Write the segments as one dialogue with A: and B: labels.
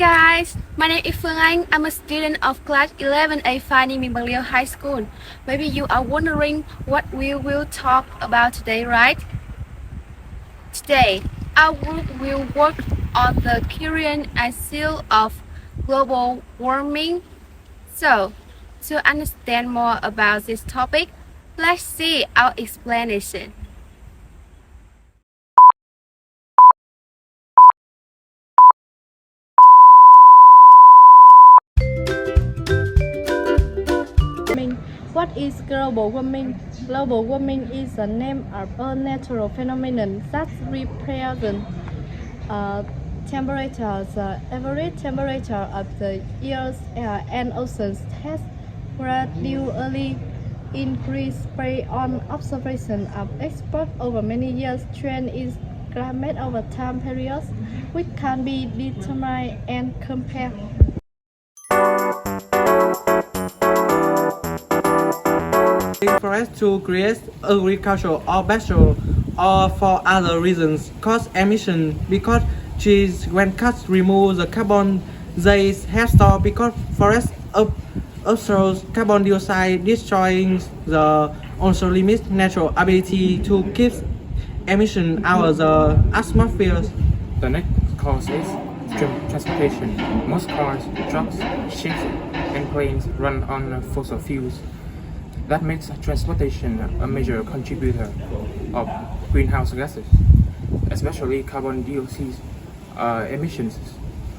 A: guys, my name is Phuong. I'm a student of class 11A Fani Minh High School. Maybe you are wondering what we will talk about today, right? Today, our group will work on the current issue of global warming. So, to understand more about this topic, let's see our explanation.
B: What is global warming? Global warming is the name of a natural phenomenon that represents temperature. The average temperature of the Earth's air and oceans has gradually increased based on observation of experts over many years. Trend is climate over time periods, which can be determined and compared.
C: Forest to create agriculture or pasture or for other reasons cause emission because trees when cut remove the carbon they have stored because forest absorbs carbon dioxide destroying the also limits natural ability to keep emission out of the atmosphere.
D: The next cause is transportation. Most cars, trucks, ships, and planes run on fossil fuels. That makes transportation a major contributor of greenhouse gases, especially carbon dioxide emissions.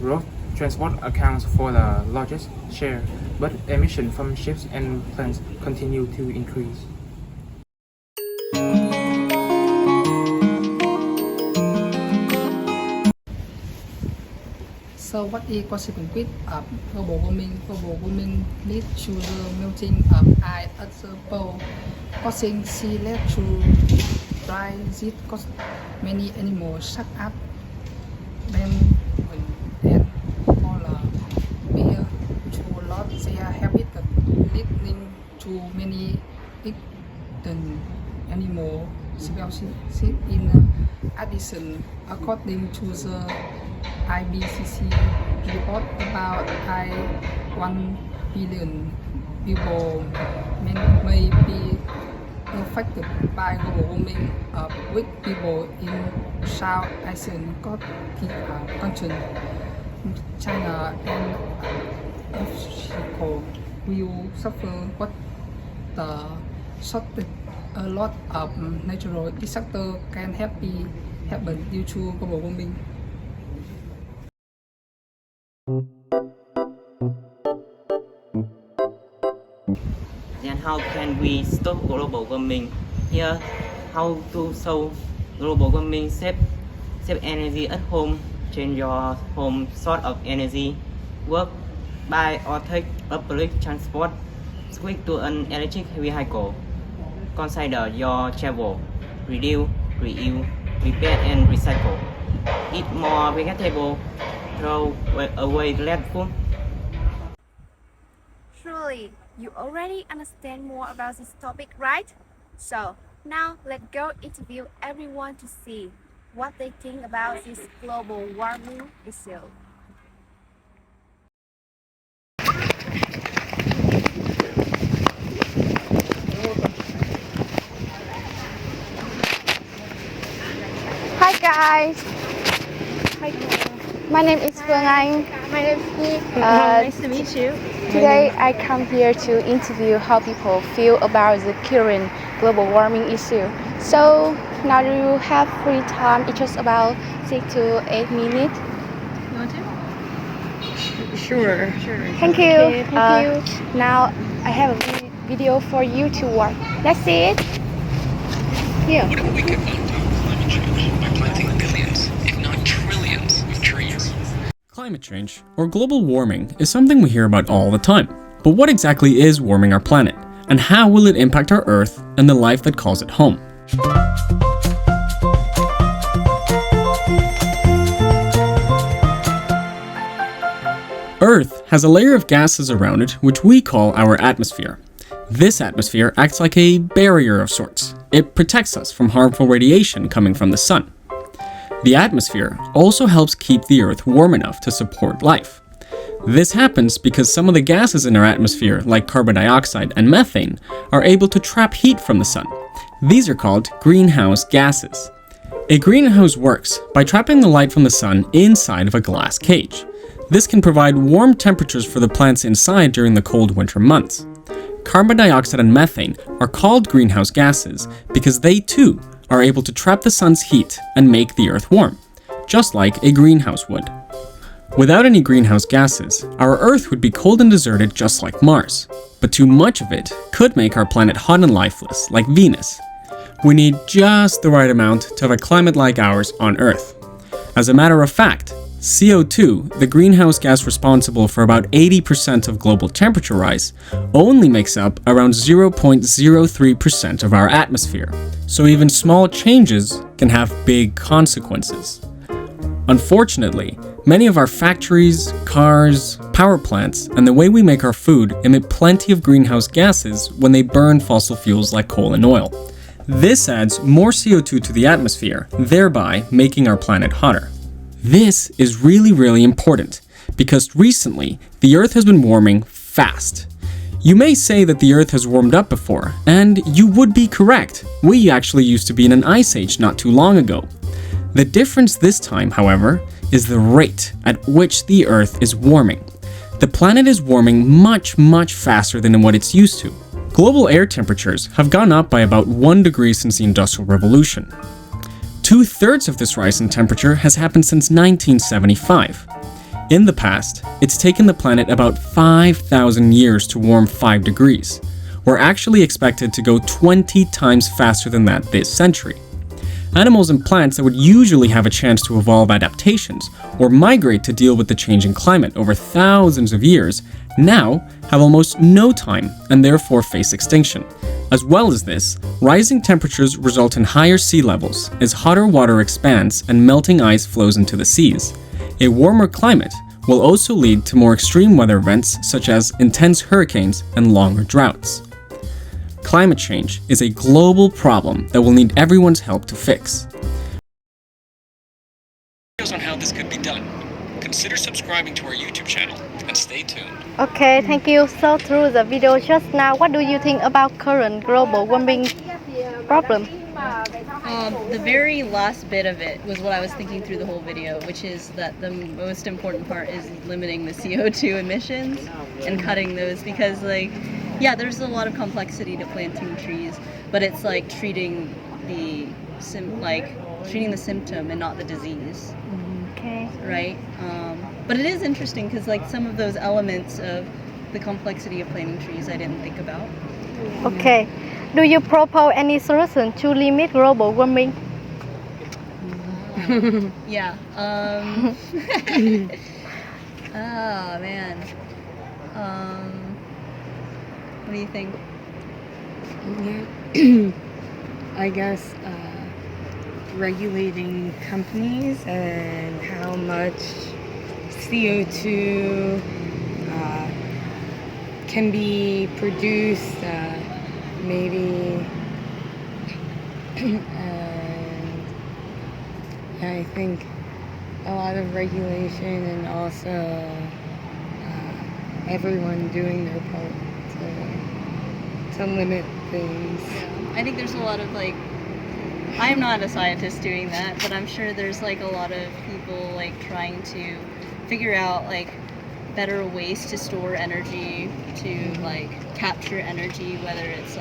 D: Road transport accounts for the largest share, but emissions from ships and planes continue to increase.
E: So what is consequence of global warming? Global warming leads to the melting of ice at the pole, causing sea level to rise. This causes many animals such as them and polar bear to lose their habitat, leading to many extinct animal species in addition. According to the IPCC report, about 1 billion people may be affected by global warming, of which people in South Asian countries, China and Mexico will suffer what the shortage. A lot of natural disasters can happen due to global warming.
F: Then how can we stop global warming? Here, how to solve global warming: save energy at home, change your home source of energy, work, buy or take public transport, switch to an electric vehicle, consider your travel, reduce, reuse, repair and recycle, eat more vegetable, throw away less food.
A: Surely, you already understand more about this topic, right? So, now let's go interview everyone to see what they think about this global warming issue. Hi guys. Hi. My name is Quang.
B: My name is Minh.
A: Nice
B: to meet you.
A: Today I come here to interview how people feel about the current global warming issue. So now you have free time, it's just about 6 to 8 minutes.
B: You want to?
C: Sure.
A: Thank you.
B: Okay, thank you.
A: Now I have a video for you to watch. Let's see it. Here.
G: What if we could undo climate change by planting billions, if not trillions, of trees?
H: Climate change, or global warming, is something we hear about all the time. But what exactly is warming our planet? And how will it impact our Earth and the life that calls it home? Earth has a layer of gases around it which we call our atmosphere. This atmosphere acts like a barrier of sorts. It protects us from harmful radiation coming from the sun. The atmosphere also helps keep the Earth warm enough to support life. This happens because some of the gases in our atmosphere, like carbon dioxide and methane, are able to trap heat from the sun. These are called greenhouse gases. A greenhouse works by trapping the light from the sun inside of a glass cage. This can provide warm temperatures for the plants inside during the cold winter months. Carbon dioxide and methane are called greenhouse gases because they too are able to trap the sun's heat and make the Earth warm, just like a greenhouse would. Without any greenhouse gases, our Earth would be cold and deserted just like Mars, but too much of it could make our planet hot and lifeless like Venus. We need just the right amount to have a climate like ours on Earth. As a matter of fact, CO2, the greenhouse gas responsible for about 80% of global temperature rise, only makes up around 0.03% of our atmosphere, so even small changes can have big consequences. Unfortunately, many of our factories, cars, power plants, and the way we make our food emit plenty of greenhouse gases when they burn fossil fuels like coal and oil. This adds more CO2 to the atmosphere, thereby making our planet hotter. This is really important because recently the Earth has been warming fast. You may say that the Earth has warmed up before, and you would be correct. We actually used to be in an ice age not too long ago. The difference this time, however, is the rate at which the Earth is warming. The planet is warming much faster than what it's used to. Global air temperatures have gone up by about 1 degree since the Industrial Revolution. 2/3 of this rise in temperature has happened since 1975. In the past, it's taken the planet about 5,000 years to warm 5 degrees. We're actually expected to go 20 times faster than that this century. Animals and plants that would usually have a chance to evolve adaptations or migrate to deal with the changing climate over thousands of years now have almost no time and therefore face extinction. As well as this, rising temperatures result in higher sea levels as hotter water expands and melting ice flows into the seas. A warmer climate will also lead to more extreme weather events such as intense hurricanes and longer droughts. Climate change is a global problem that will need everyone's help to fix.
G: On how this could be done. Consider subscribing to our YouTube channel and stay tuned.
B: Okay, thank you. So through the video just now, what do you think about current global warming problem?
I: The very last bit of it was what I was thinking through the whole video, which is that the most important part is limiting the CO2 emissions and cutting those, because yeah, there's a lot of complexity to planting trees, but it's like treating the symptom and not the disease.
B: Okay.
I: Right? But it is interesting because some of those elements of the complexity of planting trees I didn't think about.
B: Okay. Do you propose any solution to limit global warming?
I: Yeah. Oh man. What do you think?
J: I guess regulating companies and how much CO2 can be produced, maybe, and I think a lot of regulation and also everyone doing their part to limit things.
I: I think there's a lot of I am not a scientist doing that, but I'm sure there's a lot of people trying to figure out better ways to store energy, to capture energy, whether it's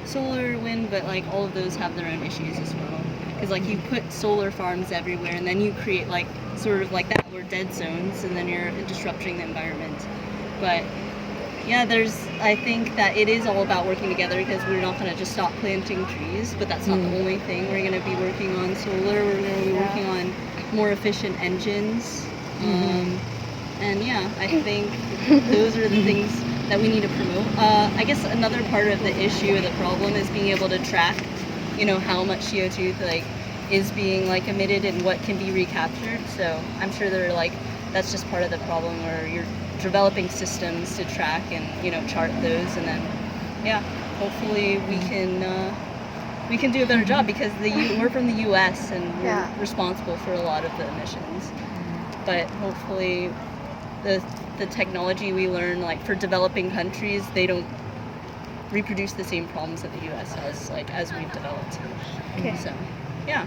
I: solar, wind, but all of those have their own issues as well. Because you put solar farms everywhere and then you create sort of that, we're dead zones, and then you're disrupting the environment. But yeah, I think that it is all about working together, because we're not going to just stop planting trees, but that's not the only thing. We're going to be working on solar, we're going to be working on more efficient engines. And yeah, I think those are the things that we need to promote. I guess another part of the issue or the problem is being able to track, how much CO2 is being emitted and what can be recaptured. So I'm sure that's just part of the problem, where you're developing systems to track and chart those, and then yeah, hopefully we can we can do a better job because we're from the U.S. and we're
A: Yeah.
I: responsible for a lot of the emissions. But hopefully, the technology we learn, like for developing countries, they don't reproduce the same problems that the U.S. has, like as we've developed.
A: Okay.
I: So, yeah.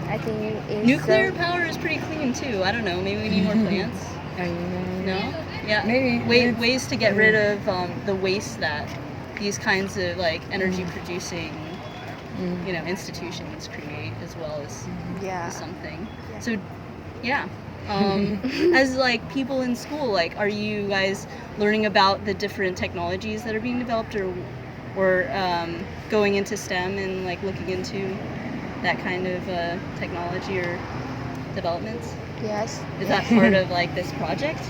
A: I think it's
I: Nuclear power is pretty clean too. I don't know. Maybe we need more plants. No? Yeah.
E: Maybe
I: Ways to get rid of the waste that these kinds of like energy producing, institutions create, as well as something. So, yeah. As like people in school, like, are you guys learning about the different technologies that are being developed, or going into STEM and like looking into that kind of technology or developments?
A: Yes.
I: Is that part of like this project?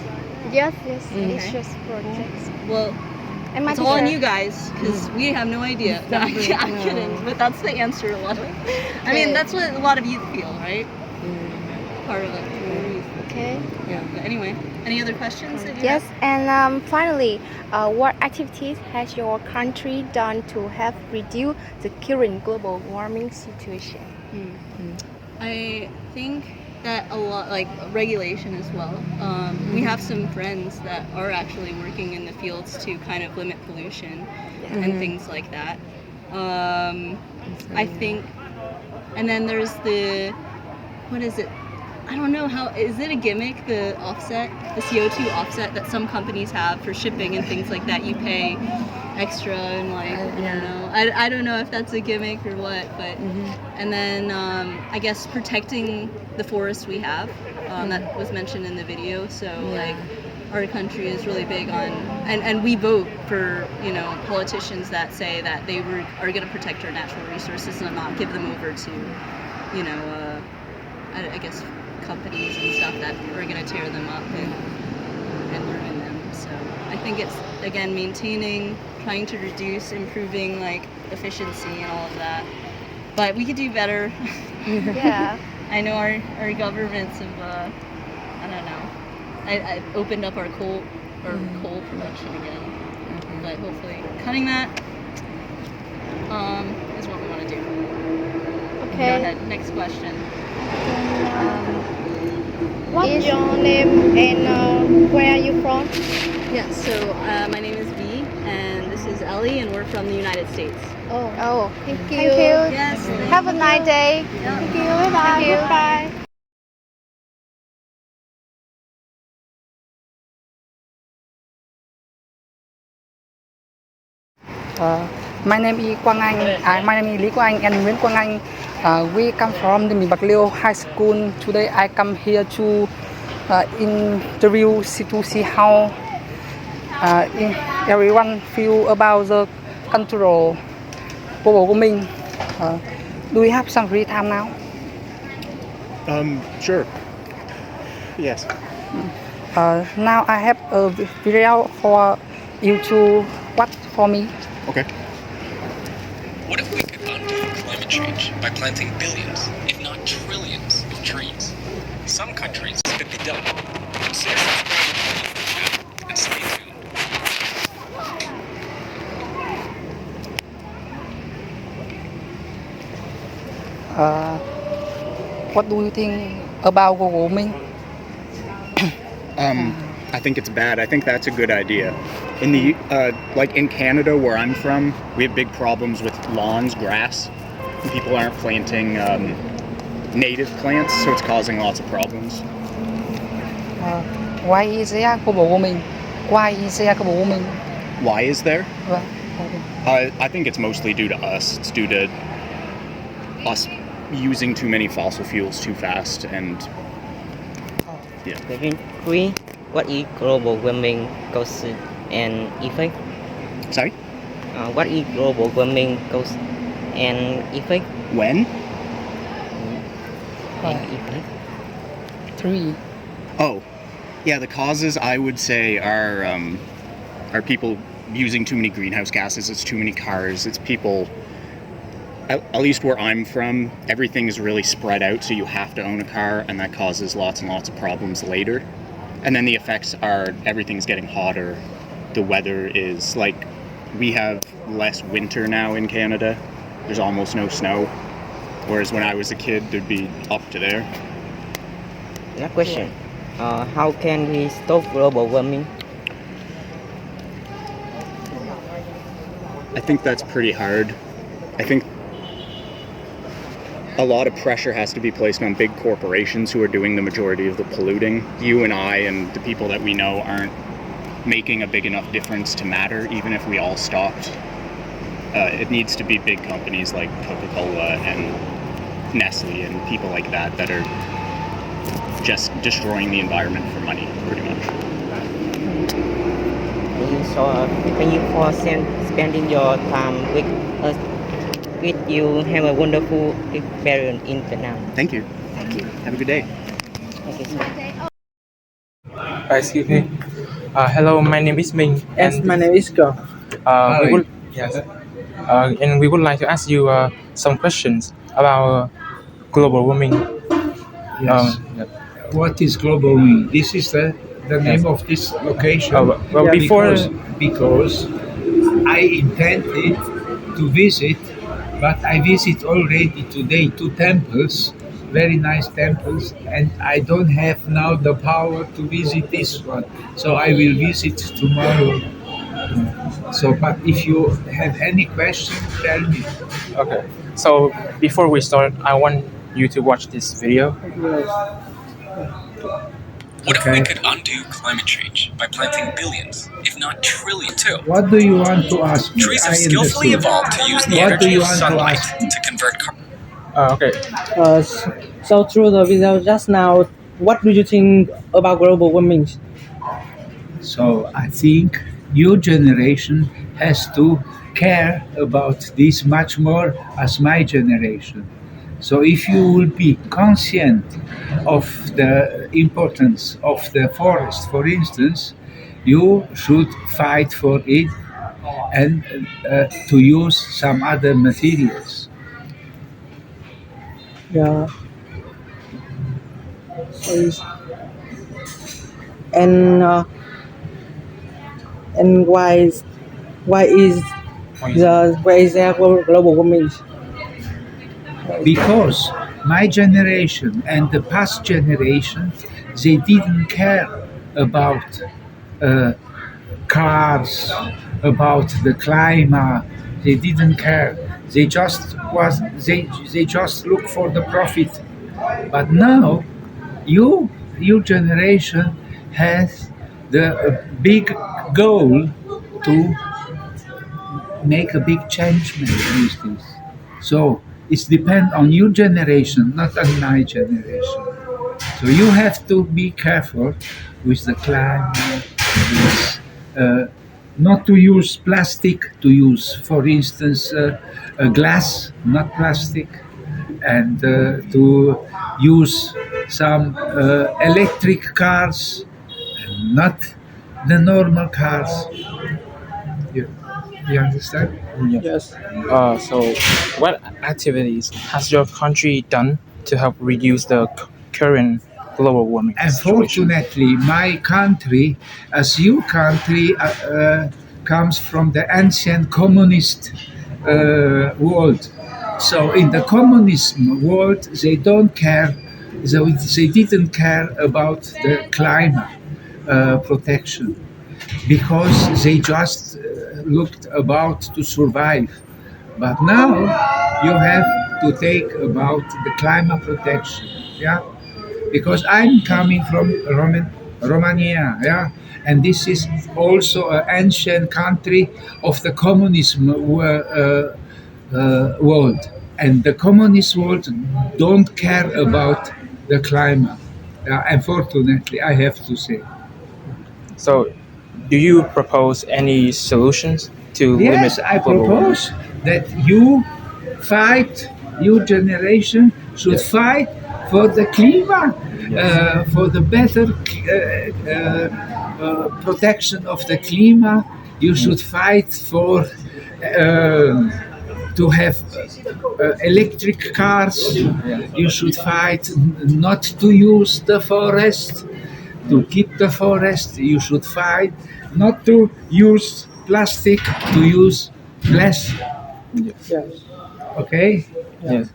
A: Yes.
I: Okay.
A: It's just projects.
I: Well,
A: And my
I: it's all on
A: teacher-
I: you guys because we have no idea. No, I'm kidding, but that's the answer. A lot of. I mean, that's what a lot of youth feel, right? Part of it.
A: Okay.
I: Yeah. But anyway, any other questions that you
A: Yes,
I: have?
A: and finally, what activities has your country done to help reduce the current global warming situation?
I: I think that a lot, like regulation as well. We have some friends that are actually working in the fields to kind of limit pollution and things like that. I think, and then there's what is it? I don't know how, is it a gimmick, the offset, the CO2 offset that some companies have for shipping and things like that? You pay extra and like, I don't know if that's a gimmick or what, but, and then I guess protecting the forests we have, that was mentioned in the video. So like our country is really big on, and we vote for, politicians that say that they are going to protect our natural resources and not give them over to, I guess companies and stuff that are going to tear them up and ruin them. So I think it's, again, maintaining, trying to reduce, improving like efficiency and all of that. But we could do better.
A: Yeah.
I: I know our governments have, I don't know, I opened up our coal production again. But hopefully cutting that is what we want to do. Go
A: Okay.
I: ahead, next question.
B: What's your name and where are you from?
I: Yeah, so my name is V, and this is Ellie, and we're from the United States.
A: Oh,
B: Thank you.
A: thank you.
I: Yes,
A: Have a nice day. Thank you. Bye.
B: Thank you.
A: Bye.
E: My name is Quang Anh. My name is Lý Quang Anh and Nguyen Quang Anh. We come from the Bạc Liêu High School. Today I come here to interview to see how everyone feel about the control global warming. Do we have some free time now?
K: Sure. Yes.
E: Now I have a video for you to watch for me.
K: Okay.
G: What if we could undo climate change by planting billions, if not trillions, of trees? Some countries could be done. So subscribe and stay tuned.
E: What do you think about global warming?
K: I think it's bad. I think that's a good idea. In the like in Canada, where I'm from, we have big problems with lawns, grass. People aren't planting native plants, so it's causing lots of problems.
E: Why is there global warming? Why is there global warming?
K: Why is there?
E: Well,
K: I think it's mostly due to us. It's due to us using too many fossil fuels too fast, and yeah.
F: Maybe three. What is global warming cause and effect?
K: Sorry.
F: What is global warming cause and effect?
K: When?
F: And effect.
E: 3.
K: Oh, yeah. The causes I would say are people using too many greenhouse gases. It's too many cars. It's people. At least where I'm from, everything is really spread out, so you have to own a car, and that causes lots and lots of problems later. And then the effects are everything's getting hotter. The weather is like we have less winter now in Canada. There's almost no snow. Whereas when I was a kid, there'd be up to there.
F: Last question. How can we stop global warming?
K: I think that's pretty hard. I think a lot of pressure has to be placed on big corporations who are doing the majority of the polluting. You and I and the people that we know aren't making a big enough difference to matter, even if we all stopped. It needs to be big companies like Coca-Cola and Nestle and people like that that are just destroying the environment for money, pretty much.
F: So thank you for spending your time with us. With you, have a wonderful experience in Vietnam.
K: Thank you.
F: Thank you.
K: Have a good day.
F: Thank you so much.
D: Excuse me. Hello, my name is Minh.
C: Yes, my name is Cuong.
D: And we would like to ask you some questions about global warming.
L: Yes. What is global warming? This is the name of this location. Because I intended to visit, but I visit already today 2 temples, very nice temples, and I don't have now the power to visit this one. So I will visit tomorrow. So, but if you have any question, tell me.
D: Okay. So before we start, I want you to watch this video.
G: What if we could undo climate change by planting billions, if not trillions, too?
L: What do you want to ask me?
G: Trees have skillfully evolved to use the
L: What do
G: energy
L: you
G: of
L: want to
G: sunlight
L: ask me?
G: to convert carbon.
D: Okay.
C: So through the video just now, what do you think about global warming?
L: So I think your generation has to care about this much more as my generation. So if you will be conscient of the importance of the forest, for instance, you should fight for it and to use some other materials.
C: Yeah. So, and why is there global warming?
L: Because my generation and the past generation, they didn't care about cars, about the climate. They didn't care. They just look for the profit. But now, your generation has the big goal to make a big change with this. So it depends on your generation, not on my generation. So you have to be careful with the climate, with, not to use plastic, to use, for instance, glass, not plastic, and to use some electric cars, and not the normal cars. You understand?
C: Yes.
D: So what activities has your country done to help reduce the current global warming situation?
L: Unfortunately, my country, as your country, comes from the ancient communist world. So in the communism world, they don't care. They didn't care about the climate protection because they just looked about to survive. But now you have to take about the climate protection, yeah. Because I'm coming from Romania, yeah, and this is also an ancient country of the communism world, and the communist world don't care about the climate. Unfortunately, I have to say.
D: So, do you propose any solutions to limit
L: Yes, I
D: global
L: propose that you fight, your generation should fight for the climate, for the better protection of the climate. You should fight for to have electric cars. You should fight not to use the forest, to keep the forest. You should fight not to use plastic to use less.
D: Yes.
L: Okay.
D: Yes.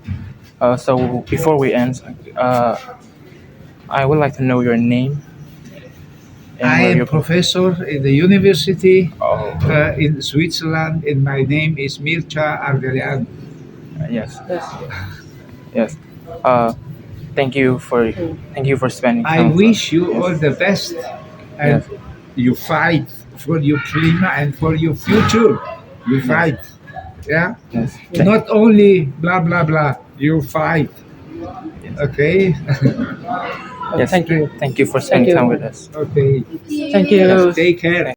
D: So before we end, I would like to know your name. And
L: I
D: where
L: am
D: you're from.
L: professor in the university
D: Oh.
L: in Switzerland, and my name is Mircea Argeleanu.
D: Yes. Yes. Thank you for spending
L: I
D: time with us.
L: wish you
D: Yes.
L: all the best, and
D: Yes.
L: you fight for your climate and for your future. You fight, yeah.
D: Yes.
L: Not only blah blah blah. You fight. Okay.
D: Yes. Thank you for spending time with us.
L: Okay.
C: Thank you.
L: Take care.